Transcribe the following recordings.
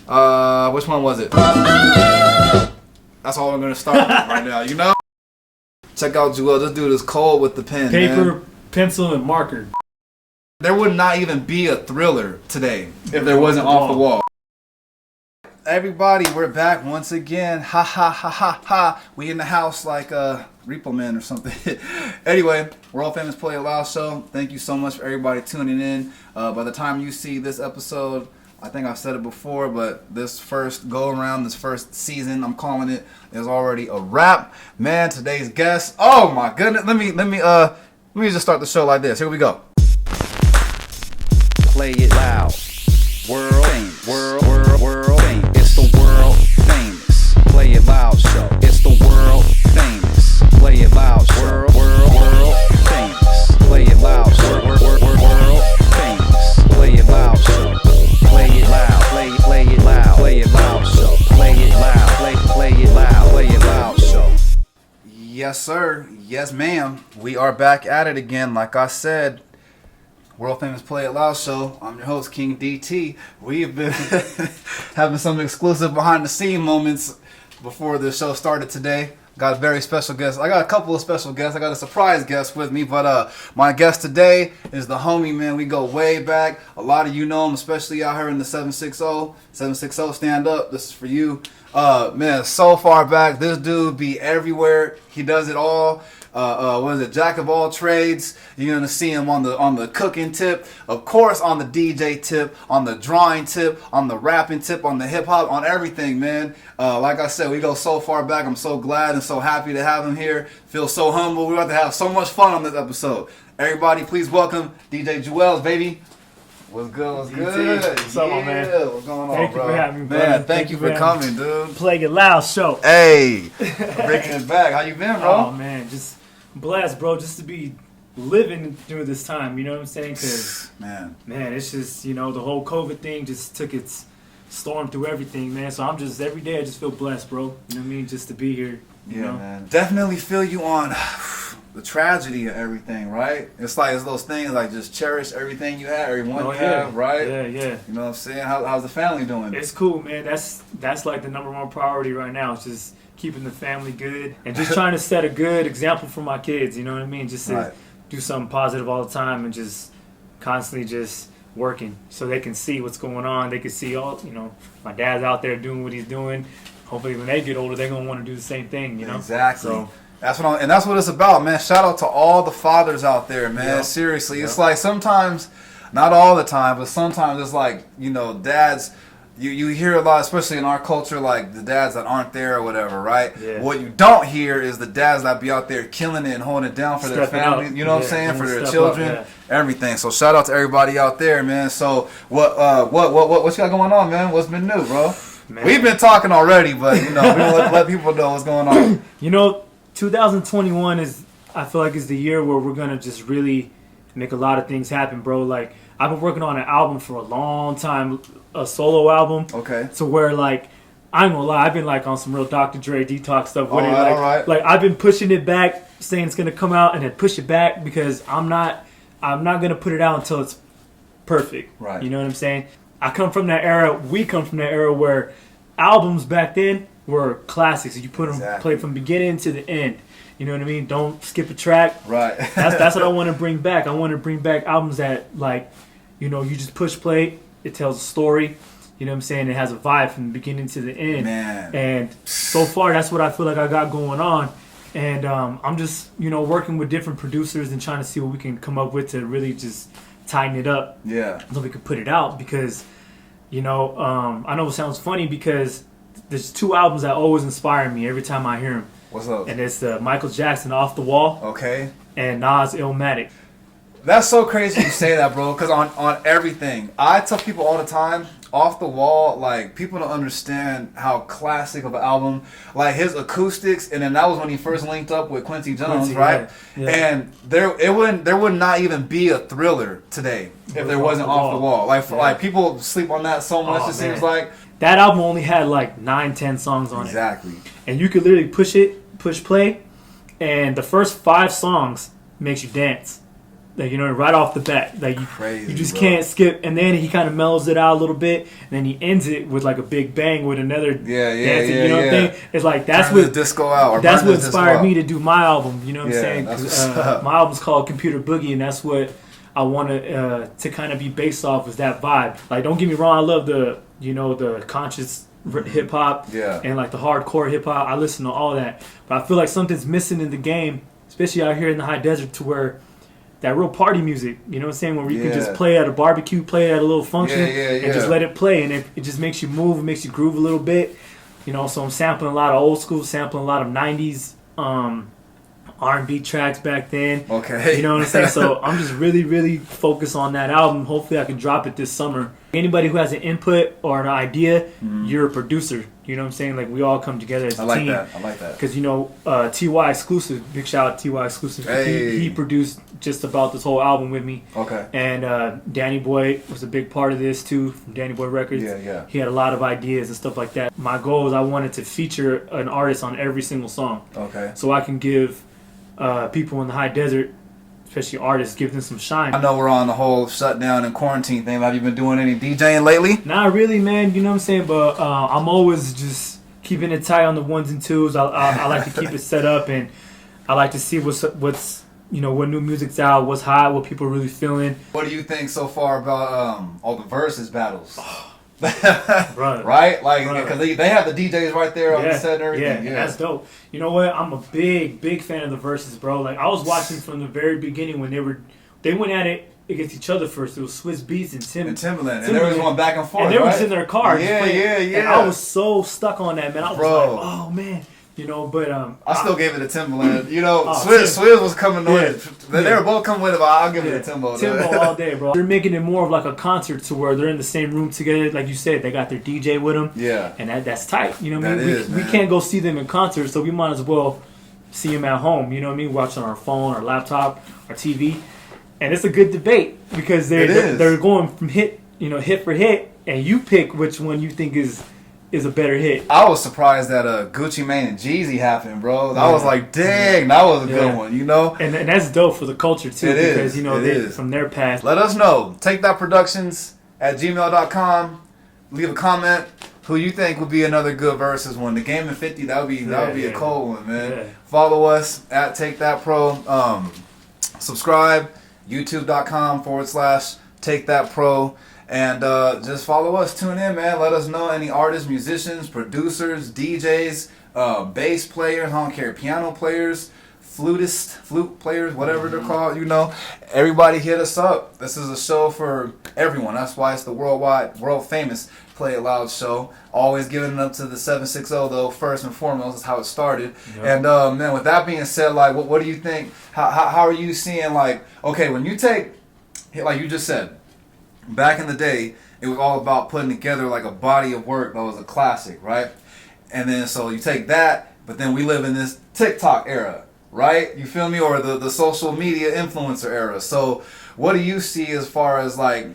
Which one was it? That's all we're gonna start with right now. You know. Check out Juwelz. This dude is cold with the pen. Paper, man. pencil, and marker. There would not even be a Thriller today if there wasn't Off the Wall. Everybody, we're back once again. Ha ha ha ha ha. We in the house like Repo Man or something. Anyway, World Famous Play It Loud Show. Thank you so much for everybody tuning in. By the time you see this episode, I think I've said it before, but this first go around, this first season, I'm calling it, is already a wrap. Man, today's guest. Oh my goodness. Let me just start the show like this. Here we go. Play it loud. World famous. World famous. It's the world famous. Play it loud show. It's the world famous. Play it loud show. World famous. Play it loud show. World famous. Play it loud show. Play it loud. Play it loud. Play it loud show. Play it loud. Play it loud. Play it loud show. Yes, sir. Yes, ma'am. We are back at it again. Like I said, World Famous Play It Loud Show. I'm your host, King DT. We've been having some exclusive behind the scene moments before the show started today. Got a very special guest. I got a couple of special guests. I got a surprise guest with me, but my guest today is the homie, man. We go way back. A lot of you know him, especially out here in the 760. 760, stand up. This is for you. Man, so far back. This dude be everywhere. He does it all. What is it? Jack of all trades. You're gonna see him on the cooking tip, of course, on the DJ tip, on the drawing tip, on the rapping tip, on the hip hop, on everything, man. Like I said, we go so far back. I'm so glad and so happy to have him here. Feel so humble. We're about to have so much fun on this episode. Everybody, please welcome DJ Juwelz, baby. What's good? What's good? What's up, my man? What's going on, thank bro? You for having me, brother. Man, thank you for coming, dude. Play It Loud Show. Hey, breaking it back. How you been, bro? Oh man, just blessed, bro. Just to be living through this time. You know what I'm saying? Cause man, it's just the whole COVID thing just took its storm through everything, man. So I'm just every day I just feel blessed, bro. You know what I mean? Just to be here. You know? Man. Definitely feel you on the tragedy of everything, right? It's those things like just cherish everything you have, everyone you have, right? Yeah. You know what I'm saying? How's the family doing? It's cool, man. That's like the number one priority right now. It's just keeping the family good and just trying to set a good example for my kids. You know what I mean? Just to do something positive all the time and just constantly just working so they can see what's going on. They can see my dad's out there doing what he's doing. Hopefully when they get older, they're going to want to do the same thing, Exactly. So, that's what it's about, man. Shout out to all the fathers out there, man. Yep. Seriously. Yep. It's like sometimes, not all the time, but sometimes it's like, dads, you hear a lot, especially in our culture, like the dads that aren't there or whatever, right? Yeah. What you don't hear is the dads that be out there killing it and holding it down for their family, you know what I'm saying? For their children, everything. So shout out to everybody out there, man. So what you got going on, man? What's been new, bro? Man. We've been talking already, but we let people know what's going on. 2021 I feel like is the year where we're gonna just really make a lot of things happen, bro. Like I've been working on an album for a long time, a solo album. Okay. So where like I ain't gonna lie, I've been like on some real Dr. Dre detox stuff. All right. Like I've been pushing it back, saying it's gonna come out, and then push it back because I'm not gonna put it out until it's perfect. Right. You know what I'm saying? I come from that era. We come from that era where albums back then were classics. You put them, play from beginning to the end. You know what I mean? Don't skip a track. Right. That's what I want to bring back. I want to bring back albums that you just push play. It tells a story. You know what I'm saying? It has a vibe from the beginning to the end. Man. And so far, that's what I feel like I got going on. And I'm just working with different producers and trying to see what we can come up with to really just tighten it up. Yeah. So we can put it out because I know it sounds funny because there's two albums that always inspire me every time I hear them. What's up? And it's the Michael Jackson Off the Wall. Okay. And Nas Illmatic. That's so crazy you say that, bro, because on everything, I tell people all the time, Off the Wall, like, people don't understand how classic of an album, like his acoustics, and then that was when he first linked up with Quincy Jones, right? Yeah. And there would not even be a Thriller today if there wasn't Off the Wall. Like people sleep on that so much, seems like. That album only had like 9-10 songs on it. Exactly. And you could literally push play, and the first 5 songs makes you dance. Like, you know, right off the bat, like you just can't skip. And then he kind of mellows it out a little bit, and then he ends it with like a big bang with another dancing. You know what I'm saying? It's like that's what disco out. Or that's what inspired me to do my album. You know what I'm saying? That's my album's called Computer Boogie, and that's what I want to kind of be based off is that vibe. Like, don't get me wrong, I love the conscious hip hop and like the hardcore hip hop. I listen to all that, but I feel like something's missing in the game, especially out here in the high desert, to where that real party music, you know what I'm saying, where you can just play at a barbecue, play at a little function, and just let it play, and it just makes you move, it makes you groove a little bit, you know. So I'm sampling a lot of old school, sampling a lot of 90s R&B tracks back then. Okay. You know what I'm saying? So I'm just really, really focused on that album. Hopefully I can drop it this summer. Anybody who has an input or an idea, you're a producer. You know what I'm saying? Like, we all come together as a team. I like that. Because, you know, TY Exclusive, big shout out to TY Exclusive. Hey. He produced just about this whole album with me. Okay. And Danny Boy was a big part of this too, from Danny Boy Records. Yeah. He had a lot of ideas and stuff like that. My goal is I wanted to feature an artist on every single song. Okay. So I can give people in the high desert, especially artists, give them some shine. I know we're on the whole shutdown and quarantine thing. Have you been doing any DJing lately? Not really, man. You know what I'm saying? But I'm always just keeping it tight on the ones and twos. I like to keep it set up, and I like to see what's you know, what new music's out, what's hot, what people are really feeling. What do you think so far about all the versus battles? Brother, right? Like, because they have the DJs right there on the set and everything. Yeah, that's dope. You know what? I'm a big fan of the verses, bro. Like, I was watching from the very beginning when they went at it against each other first. It was Swiss Beats and Timbaland. And they were going back and forth, and they were right? just in their car. Yeah. And I was so stuck on that, man. I was like, oh, man. You know, but I still gave it to Timbaland. You know, Swizz was coming with it. They were both coming with it, but I'll give it to Timbo. Timbo all day, bro. They're making it more of like a concert to where they're in the same room together. Like you said, they got their DJ with them. Yeah. And that's tight. You know what I mean? We can't go see them in concert, so we might as well see them at home. You know what I mean? Watching on our phone, our laptop, our TV. And it's a good debate because they're going from hit for hit, and you pick which one you think is a better hit. I was surprised that Gucci Mane and Jeezy happened, bro. I was like, dang, that was a good one, you know? And that's dope for the culture, too, because, you know, from their past. Let us know. TakeThatProductions@gmail.com. Leave a comment who you think would be another good versus one. The Game of 50, that would be a cold one, man. Yeah. Follow us at TakeThatPro. Subscribe, youtube.com/TakeThatPro. And just follow us, tune in, man. Let us know any artists, musicians, producers, DJs, bass players, I don't care, piano players, flute players, whatever they're called, you know. Everybody hit us up. This is a show for everyone. That's why it's the world famous Play It Loud show. Always giving it up to the 760 though, first and foremost. That's how it started. Yep. And man, with that being said, like, what do you think? How are you seeing, like, okay, when you take, like you just said, back in the day, it was all about putting together like a body of work that was a classic, right? And then so you take that, but then we live in this TikTok era, right? You feel me? Or the social media influencer era. So what do you see as far as like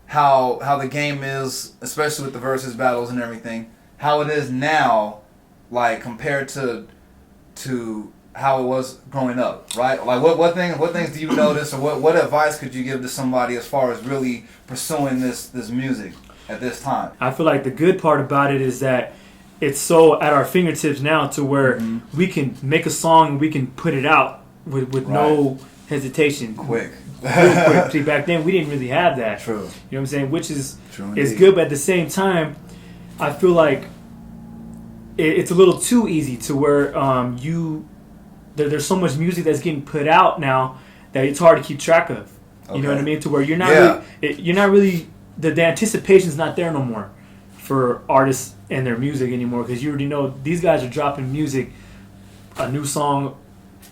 how the game is, especially with the versus battles and everything, how it is now, like compared to how it was growing up, right? Like what things do you notice, or what advice could you give to somebody as far as really pursuing this music at this time? I feel like the good part about it is that it's so at our fingertips now to where we can make a song and we can put it out with no hesitation. Quick. Real quick. See, back then we didn't really have that. True. You know what I'm saying? Which is True good, but at the same time, I feel like it's a little too easy to where there's so much music that's getting put out now that it's hard to keep track of. You know what I mean? To where you're not really the anticipation's not there no more for artists and their music anymore, because you already know these guys are dropping music, a new song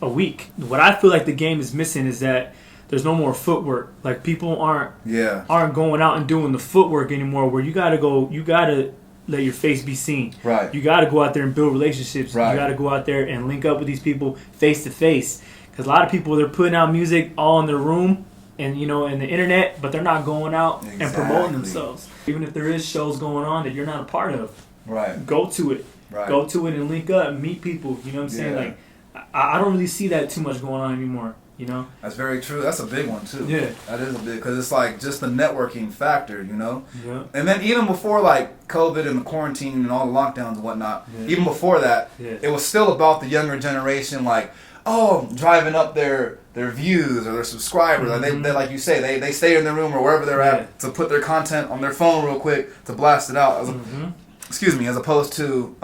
a week. What I feel like the game is missing is that there's no more footwork. Like, people aren't going out and doing the footwork anymore, where you gotta let your face be seen. Right. You got to go out there and build relationships. Right. You got to go out there and link up with these people face to face. Because a lot of people, they're putting out music all in their room and, you know, in the internet, but they're not going out and promoting themselves. Even if there is shows going on that you're not a part of, right? Go to it. Right. Go to it and link up and meet people. You know what I'm saying? Like, I don't really see that too much going on anymore. you know. That's very true. That's a big one too. Yeah, that is a big, because it's like just the networking factor, you know. Yeah. And then even before like COVID and the quarantine and all the lockdowns and whatnot, even before that, it was still about the younger generation, like, oh, driving up their views or their subscribers. Mm-hmm. They like you say, they stay in their room or wherever they're at to put their content on their phone real quick to blast it out. As opposed to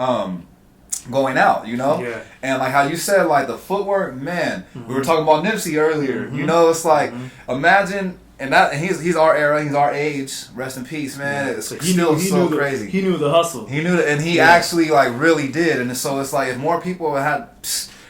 going out, you know? Yeah. And like how you said, like the footwork, man, we were talking about Nipsey earlier, you know, it's like, imagine, and he's our era, he's our age, rest in peace, man. It's still so crazy. He knew the hustle. He knew it, and he actually like really did. And so it's like, if more people had,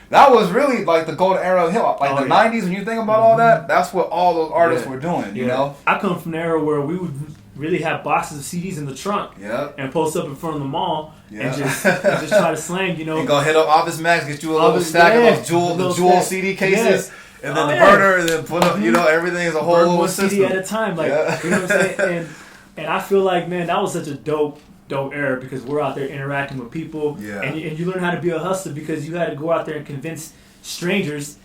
that was really like the golden era of hip hop. Like the 90s, when you think about all that, that's what all those artists were doing, you know? I come from an era where we would really have boxes of CDs in the trunk and post up in front of the mall and just try to slang, you know. And go hit up Office Max, get you a little stack of those Jewel CD cases, and then the burner, and then put up, you know, everything is a whole little system. CD at a time, like, you know what I'm saying? And I feel like, man, that was such a dope era because we're out there interacting with people, and you learn how to be a hustler because you had to go out there and convince strangers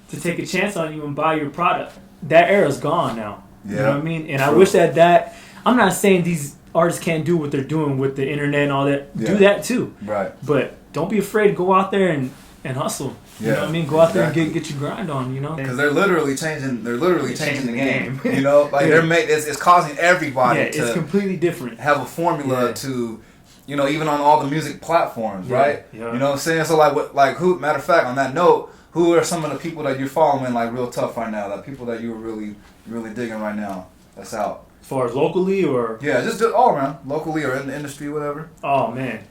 to take a chance on you and buy your product. That era's gone now. You know what I mean? And I wish that I'm not saying these artists can't do what they're doing with the internet and all that. Do that too. Right. But don't be afraid to go out there and hustle. You know what I mean? Go out there and get your grind on, you know? Because they're literally changing the game. You know? Like it's causing everybody to it's completely different. Have a formula to, you know, even on all the music platforms, right? Yeah. You know what I'm saying? So who, matter of fact, on that note, who are some of the people that you're following like real tough right now? Like people that you're really, really digging right now that's out? As far as locally or? Yeah, just all around. Locally or in the industry, whatever. Oh, man.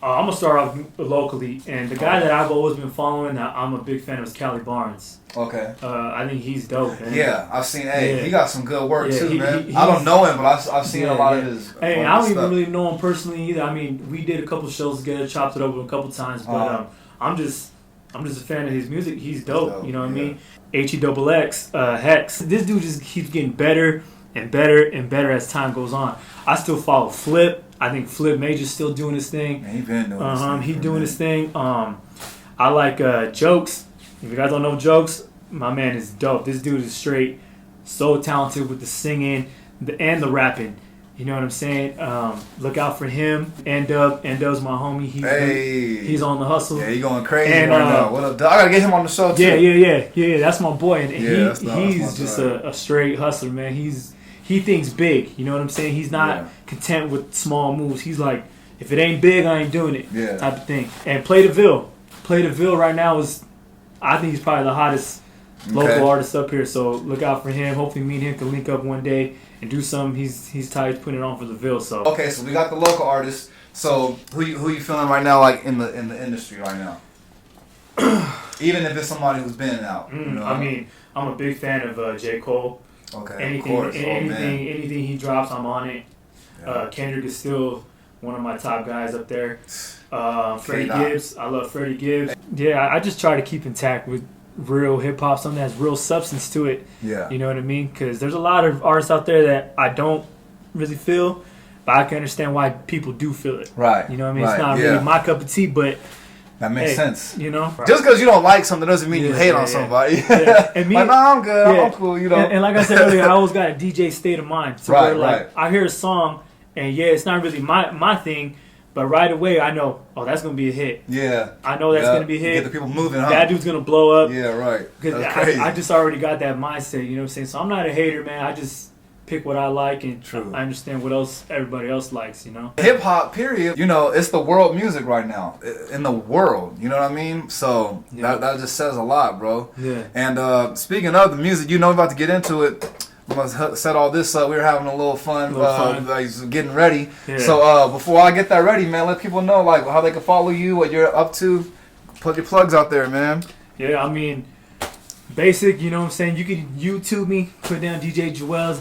I'm going to start off locally. And the guy that I've always been following that I'm a big fan of is Cali Barnes. Okay. I think he's dope, man. Yeah, I've seen, he got some good work too, man. I don't know him, but I've seen a lot of his Hey, I don't even really know him personally either. I mean, we did a couple shows together, chopped it up a couple times, but I'm just a fan of his music. He's dope, you know what I mean? HEXX, Hex. This dude just keeps getting better and better and better as time goes on. I still follow Flip. I think Flip Major's still doing his thing. Man, he been doing his thing. He's doing his thing. I like Jokes. If you guys don't know Jokes, my man is dope. This dude is straight, so talented with the singing and the rapping. You know what I'm saying? Look out for him. N-Dub's my homie. He's on the hustle. Yeah, he going crazy right now. What up, Dub? I gotta get him on the show too. Yeah. That's my boy, and he's just a straight hustler, man. He thinks big. You know what I'm saying? He's not content with small moves. He's like, if it ain't big, I ain't doing it. Yeah. Type of thing. And Play the Ville right now I think he's probably the hottest local artist up here. So look out for him. Hopefully, me and him can link up one day and do something. He's tired putting it on for the Ville. So okay, so we got the local artists. So who you feeling right now, like in the industry right now? Even if it's somebody who's been out. You know? I mean, I'm a big fan of J. Cole. Okay. Anything he drops, I'm on it. Yeah. Kendrick is still one of my top guys up there. Freddie Gibbs, I love Freddie Gibbs. Yeah, I just try to keep intact with real hip hop, something that has real substance to it. Yeah. You know what I mean? Because there's a lot of artists out there that I don't really feel, but I can understand why people do feel it. Right. You know what I mean? Right. It's not really my cup of tea, but that makes sense. You know? Just because you don't like something doesn't mean you hate on somebody. Yeah. And me, like, nah, I'm good. I'm cool, you know? And like I said earlier, I always got a DJ state of mind. So I hear a song, and it's not really my thing, but right away I know, that's going to be a hit. Yeah. I know that's going to be a hit. Get the people moving, huh? That dude's going to blow up. Yeah, right. Because I just already got that mindset, you know what I'm saying? So I'm not a hater, man. I just pick what I like, and I understand what else everybody else likes, you know? Hip hop, period, you know, it's the world music right now. In the world, you know what I mean? So that just says a lot, bro. Yeah. And speaking of the music, you know, we're about to get into it. I'm going to set all this up. We were having a little fun. Like getting ready. Yeah. So before I get that ready, man, let people know like how they can follow you, what you're up to. Put your plugs out there, man. Yeah, I mean, basic, you know what I'm saying? You can YouTube me, put down DJ Juwelz,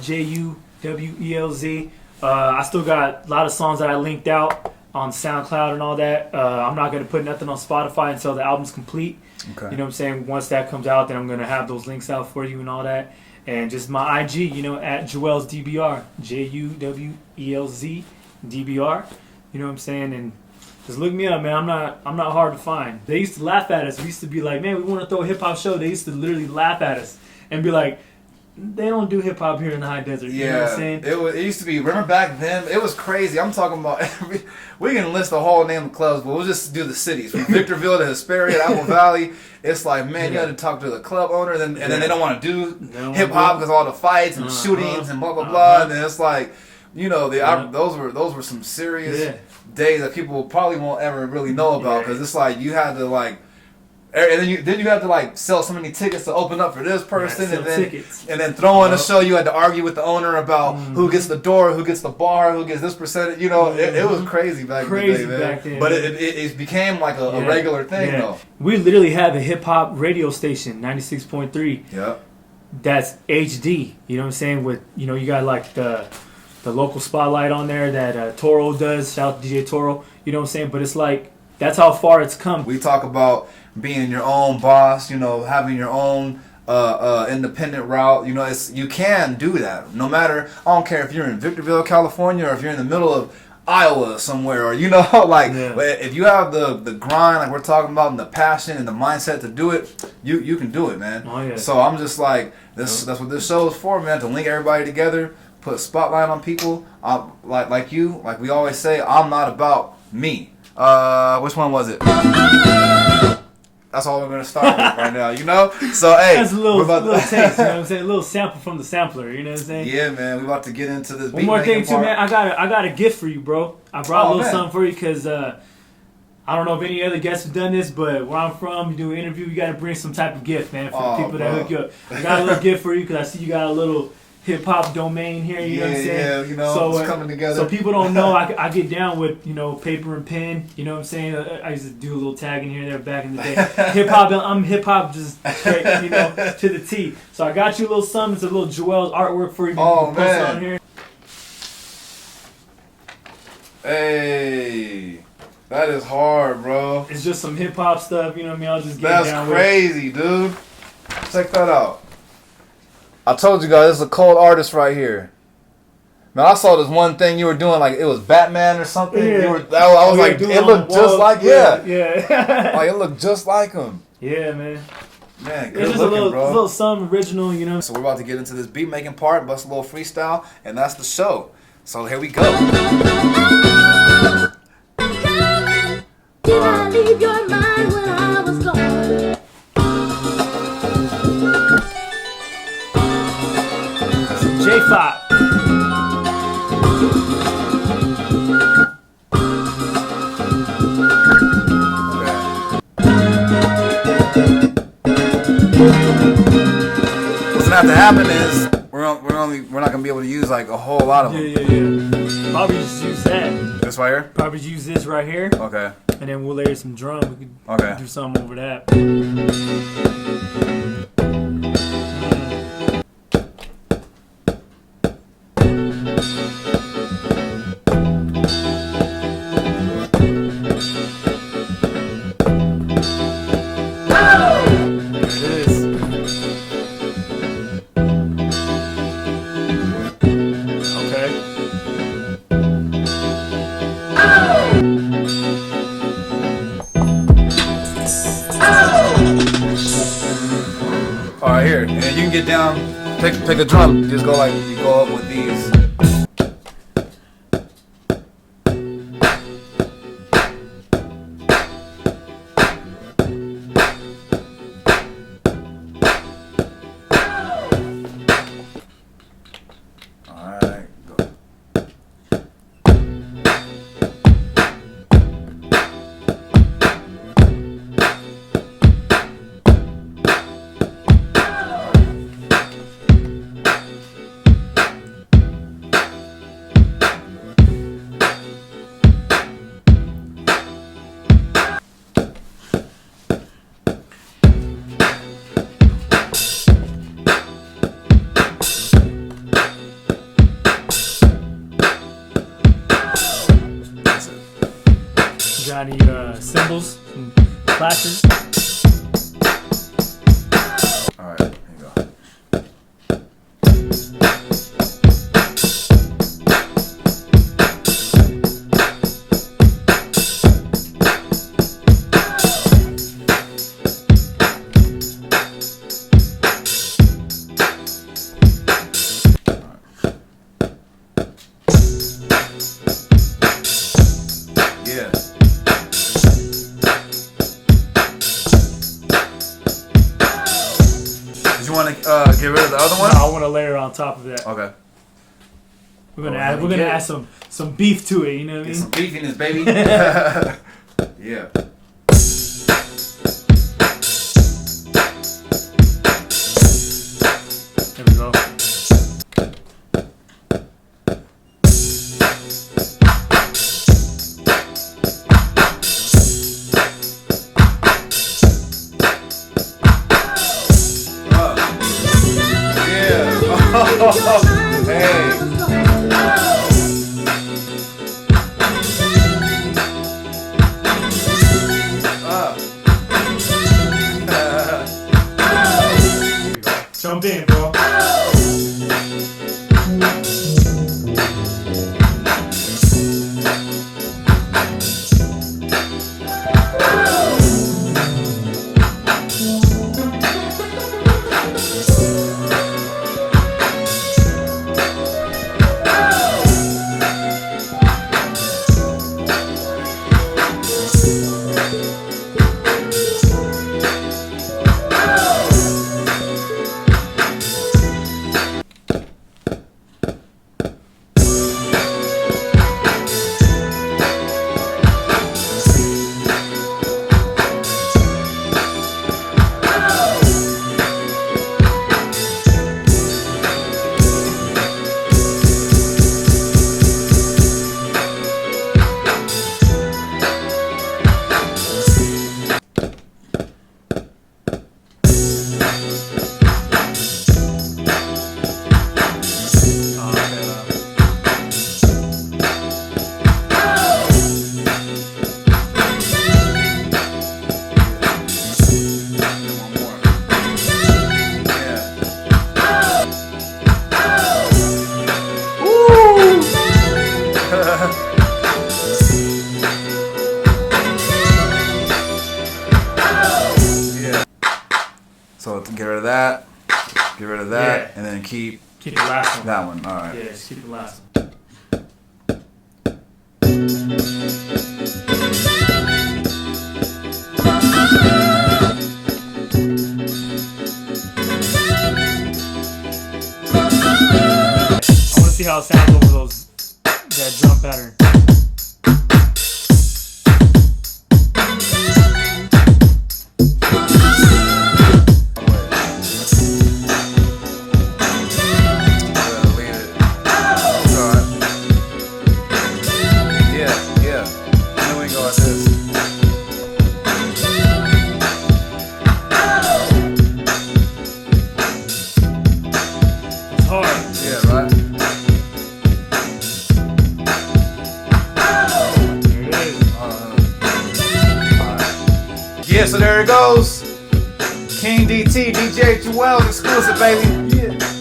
Juwelz. I still got a lot of songs that I linked out on SoundCloud and all that. I'm not going to put nothing on Spotify until the album's complete. Okay. You know what I'm saying? Once that comes out, then I'm going to have those links out for you and all that. And just my IG, you know, at Juwelz DBR, Juwelz DBR. You know what I'm saying? And Just look me up, man. I'm not hard to find. They used to laugh at us. We used to be like, man, we want to throw a hip hop show. They used to literally laugh at us and be like, they don't do hip hop here in the high desert. You know what I'm saying? It used to be. Remember back then? It was crazy. I'm talking about. We can list the whole name of clubs, but we'll just do the cities from Victorville to Hesperia, Apple Valley. It's like, man, you had to talk to the club owner, and then they don't want to do hip hop because all the fights and shootings and blah blah blah. And then it's like, you know, those were some serious days that people probably won't ever really know about because it's like you had to like. And then you have to like sell so many tickets to open up for this person, and then throw in a show. You had to argue with the owner about who gets the door, who gets the bar, who gets this percentage. You know, it was crazy back in the day, man. But it became like a regular thing though. We literally have a hip hop radio station, 96.3. Yeah. That's HD. You know what I'm saying? With you got like the local spotlight on there that Toro does. Shout out to DJ Toro. You know what I'm saying? But it's like that's how far it's come. We talk about being your own boss, having your own independent route. You can do that. No matter, I don't care if you're in Victorville, California, or if you're in the middle of Iowa somewhere, or if you have the grind, like we're talking about, and the passion and the mindset to do it, you can do it, man. Oh, yeah. So I'm just like, that's what this show is for, man. To link everybody together, put a spotlight on people. Like we always say, I'm not about me. Which one was it? That's all we're gonna start with right now, So hey, that's a little taste, you know what I'm saying? A little sample from the sampler, you know what I'm saying? Yeah, man, we about to get into this. One more thing too, man. I got a gift for you, bro. I brought a little something for you because I don't know if any other guests have done this, but where I'm from, you do an interview, you got to bring some type of gift, man, for the people that hook you up. I got a little gift for you because I see you got a little hip hop domain here, you know what I'm saying? Yeah, so, it's coming together. So people don't know, I get down with, paper and pen, you know what I'm saying? I used to do a little tagging here and there back in the day. Hip hop, I'm hip hop just straight, to the T. So I got you a little something, it's a little Juwelz artwork for you. Oh, post it on here. Hey, that is hard, bro. It's just some hip hop stuff, you know what I mean? I'll just get down with it. That's crazy, dude. Check that out. I told you guys, this is a cold artist right here. Man, I saw this one thing you were doing, like it was Batman or something. Yeah. I was like, it looked just like yeah. Like it looked just like him. Yeah, man. Man, good It's just looking, a bro. little something original, So we're about to get into this beat making part, bust a little freestyle, and that's the show. So here we go. Did I leave your mind when I was gone? J5. What's gonna have to happen is we're not gonna be able to use like a whole lot of them. Yeah. Probably just use that. This right here. Probably use this right here. Okay. And then we'll layer some drum. We could do something over that. Alright, here. And you can get down, pick a drum. You go up with these. Alright, go. Got any cymbals and clashes? Alright, here you go. top of that. Okay. We're gonna add some beef to it. You know what I mean? Get some beefiness, baby. Yeah. There we go. Jump in, bro. So to get rid of that, and then keep the last one. That one. All right. Yeah, just keep the last one. I want to see how it sounds over that drum pattern. Yeah, so there it goes. King DT, DJ Juwelz exclusive, baby.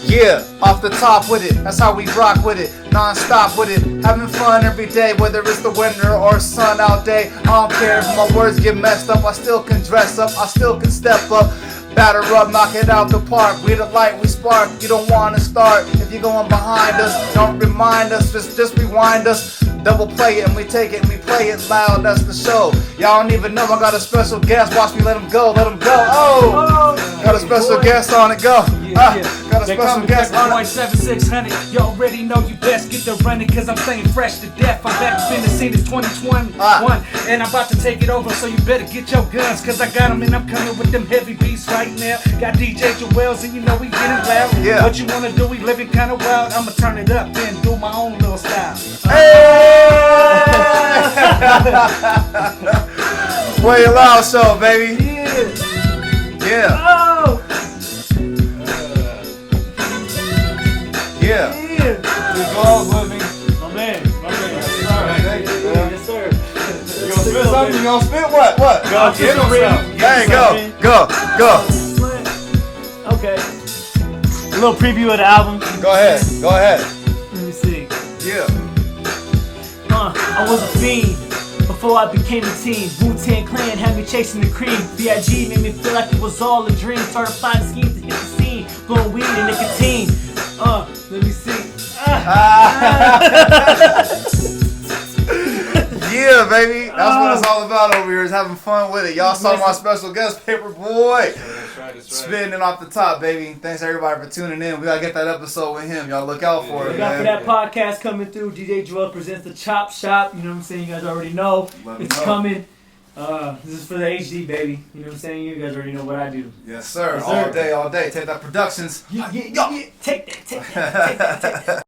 Yeah, off the top with it. That's how we rock with it. Non-stop with it. Having fun every day, whether it's the winter or sun out day. I don't care if my words get messed up. I still can dress up. I still can step up. Batter up, knock it out the park. We the light, we spark. You don't want to start. If you're going behind us, don't remind us. Just rewind us. Double play it and we take it and we play it loud. That's the show. Y'all don't even know I got a special guest. Watch me let him go, let him go. Oh, got a special guest on it. Go. Got a special guest on it. 7600. You already know you best get the running, cause I'm staying fresh to death. I'm back to spin the scene. It's 2021 and I'm about to take it over. So you better get your guns, cause I got them and I'm coming with them heavy beats right now. Got DJ Juwelz and you know we getting loud. Yeah. What you wanna do? We living kinda wild. I'ma turn it up and do my own little style. Play it loud show, baby. Yeah. Oh! Yeah. Two dogs with me. My man. Yes, sir. You gonna spit something? You gonna spit what? What? Go, get him. Hey, go. Okay. A little preview of the album. Go ahead. Let me see. Yeah. I was a fiend before I became a teen. Wu-Tang Clan had me chasing the cream. B.I.G. made me feel like it was all a dream. Started finding schemes to hit the scene, blowing weed and nicotine. Let me see. Yeah, good, baby. That's what it's all about over here, is having fun with it. Y'all saw my special guest, Paper Boy. That's right. Spitting it off the top, baby. Thanks everybody for tuning in. We gotta get that episode with him. Y'all look out for it, Look out for man. that podcast coming through. DJ Juwelz presents the Chop Shop. You know what I'm saying? You guys already know. Let me It's know. coming. This is for the HD, baby. You know what I'm saying? You guys already know what I do. Yes, sir. Yes, sir. All day. Take that Productions. Yeah. Take that.